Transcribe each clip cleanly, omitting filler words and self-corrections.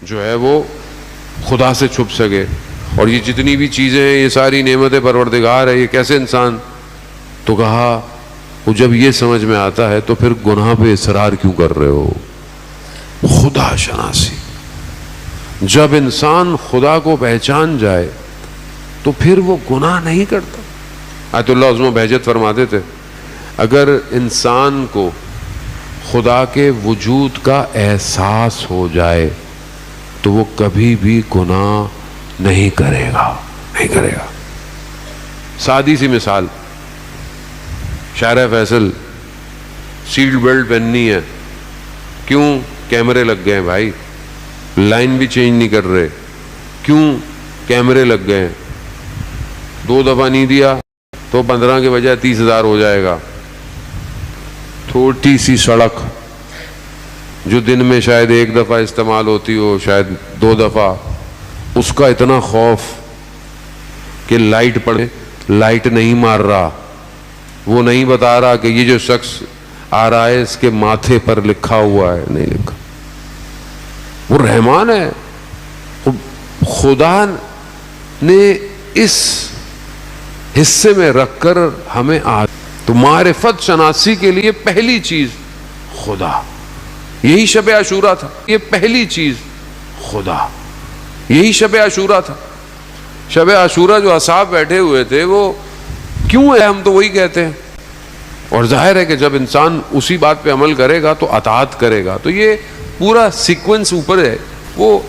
جو ہے وہ خدا سے چھپ سکے. اور یہ جتنی بھی چیزیں ہیں یہ ساری نعمت پروردگار ہے, یہ کیسے انسان. تو کہا وہ جب یہ سمجھ میں آتا ہے تو پھر گناہ پہ اصرار کیوں کر رہے ہو. خدا شناسی, جب انسان خدا کو پہچان جائے تو پھر وہ گناہ نہیں کرتا. آیت اللہ عظمہ بہجت فرماتے تھے اگر انسان کو خدا کے وجود کا احساس ہو جائے تو وہ کبھی بھی گناہ نہیں کرے گا, نہیں کرے گا. سادی سی مثال, شارع فیصل سیٹ بیلٹ پہننی ہے, کیوں؟ کیمرے لگ گئے ہیں بھائی, لائن بھی چینج نہیں کر رہے, کیوں؟ کیمرے لگ گئے ہیں. 2 دفعہ نہیں دیا تو 15 کے بجائے 30,000 ہو جائے گا. چھوٹی سی سڑک جو دن میں شاید 1 دفعہ استعمال ہوتی ہو, شاید 2 دفعہ, اس کا اتنا خوف کہ لائٹ پڑے, لائٹ نہیں مار رہا, وہ نہیں بتا رہا کہ یہ جو شخص آ رہا ہے اس کے ماتھے پر لکھا ہوا ہے, نہیں لکھا. وہ رحمان ہے. خدا نے اس حصے میں رکھ کر ہمیں تو معرفت شناسی کے لیے پہلی چیز خدا. یہی شب عاشورہ تھا, یہ پہلی چیز خدا, یہی شب عاشورہ تھا. شب عاشورہ جو اصحاب بیٹھے ہوئے تھے وہ کیوں ہے, ہم تو وہی کہتے ہیں. اور ظاہر ہے کہ جب انسان اسی بات پہ عمل کرے گا تو اطاعت کرے گا. تو یہ پورا سیکوینس اوپر ہے. وہ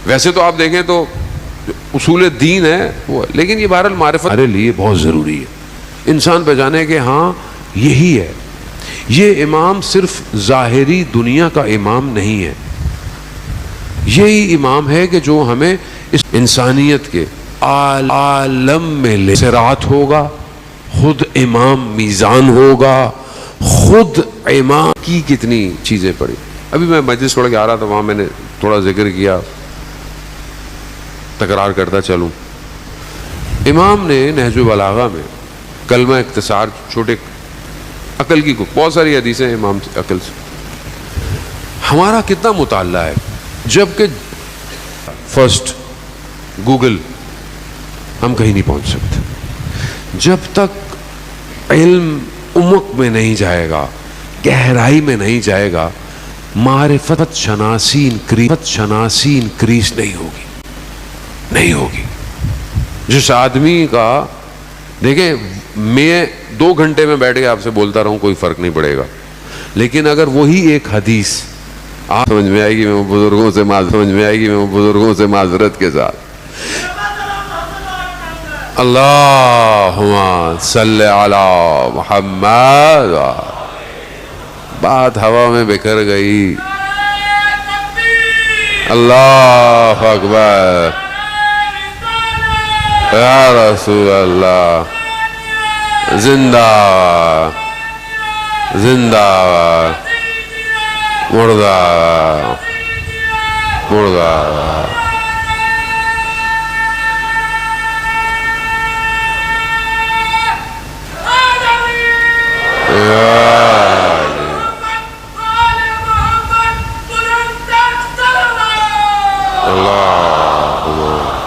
ویسے تو آپ دیکھیں تو اصول دین ہے وہ, لیکن یہ بہرحال معرفت ہمارے لیے بہت ضروری ہے. انسان پہ جانے کہ ہاں یہی ہے. یہ امام صرف ظاہری دنیا کا امام نہیں ہے, یہی امام ہے کہ جو ہمیں اس انسانیت کے عالم میں صراط ہوگا, خود امام میزان ہوگا, خود امام کی کتنی چیزیں پڑھی. ابھی میں مجلس پڑھ کے آ رہا تھا, وہاں میں نے تھوڑا ذکر کیا, تکرار کرتا چلوں. امام نے نہج البلاغہ میں کلمہ اختصار, چھوٹے عقل کی بہت ساری حدیثیں ہیں امام عقل سے. ہمارا کتنا مطالعہ ہے, جبکہ فرسٹ گوگل ہم کہیں نہیں پہنچ سکتے جب تک علم عمق میں نہیں جائے گا, گہرائی میں نہیں جائے گا. معرفت شناسی انکریز نہیں ہوگی, نہیں ہوگی. جس آدمی کا دیکھیں میں 2 گھنٹے میں بیٹھ کے آپ سے بولتا رہوں کوئی فرق نہیں پڑے گا, لیکن اگر وہی ایک حدیث آپ سمجھ میں آئے گی, میں بزرگوں سے معذرت کے ساتھ, اللہم صلی علی محمد, بات ہوا میں بکھر گئی. اللہ اکبر, یا رسول اللہ, زندہ زندہ مردہ مردہ.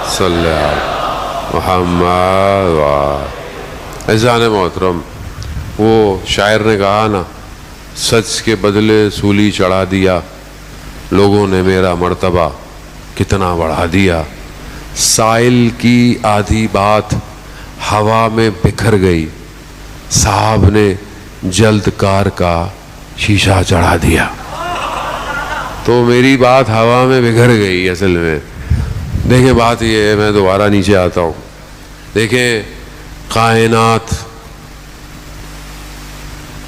صلی اللہ محمد. عزیزان محترم, وہ شاعر نے کہا نا, سچ کے بدلے سولی چڑھا دیا, لوگوں نے میرا مرتبہ کتنا بڑھا دیا. سائل کی آدھی بات ہوا میں بکھر گئی, صاحب نے جلد کار کا شیشہ چڑھا دیا. تو میری بات ہوا میں بکھر گئی. اصل میں دیکھیں بات یہ ہے, میں دوبارہ نیچے آتا ہوں. دیکھیں کائنات,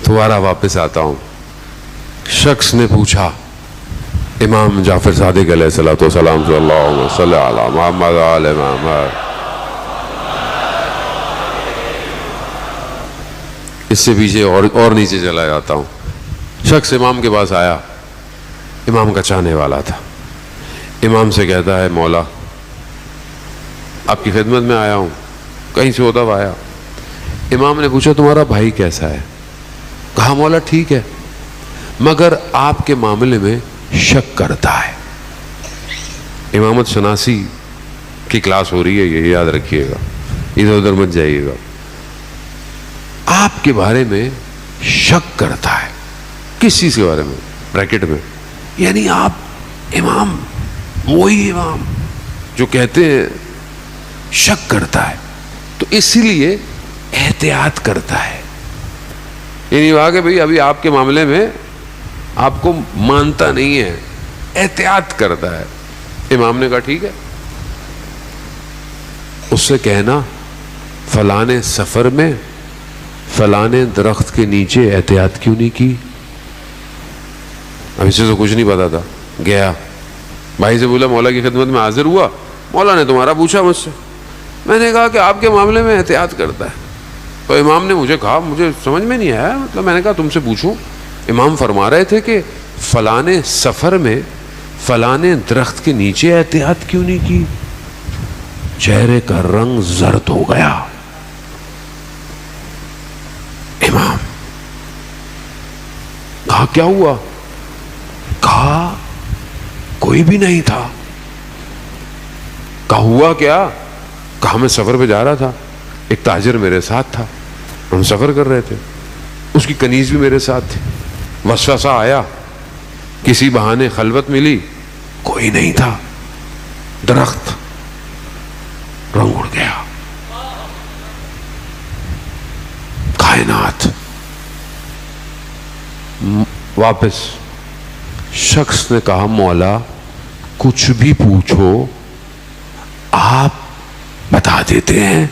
دوبارہ واپس آتا ہوں. شخص نے پوچھا امام جعفر صادق علیہ الصلوۃ والسلام صلی اللہ صلی علی محمد علیہ محمد. اس سے پیچھے اور نیچے چلا جاتا ہوں. شخص امام کے پاس آیا, امام کا چاہنے والا تھا. امام سے کہتا ہے مولا آپ کی خدمت میں آیا ہوں, کہیں سے ہوتا ہوا آیا. امام نے پوچھا تمہارا بھائی کیسا ہے؟ کہا مولا ٹھیک ہے, مگر آپ کے معاملے میں شک کرتا ہے. امامت شناسی کی کلاس ہو رہی ہے، یہ یاد رکھیے گا، ادھر ادھر مت جائیے گا. آپ کے بارے میں شک کرتا ہے، کس چیز کے بارے میں؟ بریکٹ میں، یعنی آپ امام، وہی امام جو کہتے ہیں، شک کرتا ہے. تو اسی لیے احتیاط کرتا ہے. یعنی کہا کہ بھئی ابھی آپ کے معاملے میں آپ کو مانتا نہیں ہے، احتیاط کرتا ہے. امام نے کہا ٹھیک ہے. اس سے کہنا فلانے سفر میں فلانے درخت کے نیچے احتیاط کیوں نہیں کی؟ اب اسے تو کچھ نہیں پتا تھا. گیا بھائی سے بولا مولا کی خدمت میں حاضر ہوا، مولا نے تمہارا پوچھا مجھ سے، میں نے کہا کہ آپ کے معاملے میں احتیاط کرتا ہے. تو امام نے مجھے کہا، مجھے سمجھ میں نہیں آیا، مطلب میں نے کہا تم سے پوچھوں. امام فرما رہے تھے کہ فلانے سفر میں فلانے درخت کے نیچے احتیاط کیوں نہیں کی؟ چہرے کا رنگ زرد ہو گیا. امام کہا کیا ہوا؟ کہا کوئی بھی نہیں تھا. کہا ہوا کیا؟ کہا میں سفر پہ جا رہا تھا، ایک تاجر میرے ساتھ تھا، ہم سفر کر رہے تھے، اس کی کنیز بھی میرے ساتھ تھی. وسوسہ آیا، کسی بہانے خلوت ملی، کوئی نہیں تھا، درخت رنگ اڑ گیا. کائنات واپس. شخص نے کہا مولا کچھ بھی پوچھو آپ بتا دیتے ہیں.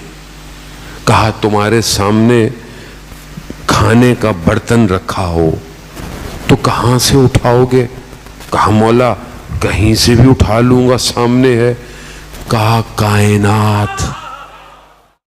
کہا تمہارے سامنے کھانے کا برتن رکھا ہو تو کہاں سے اٹھاؤ گے؟ کہا مولا کہیں سے بھی اٹھا لوں گا، سامنے ہے. کہا کائنات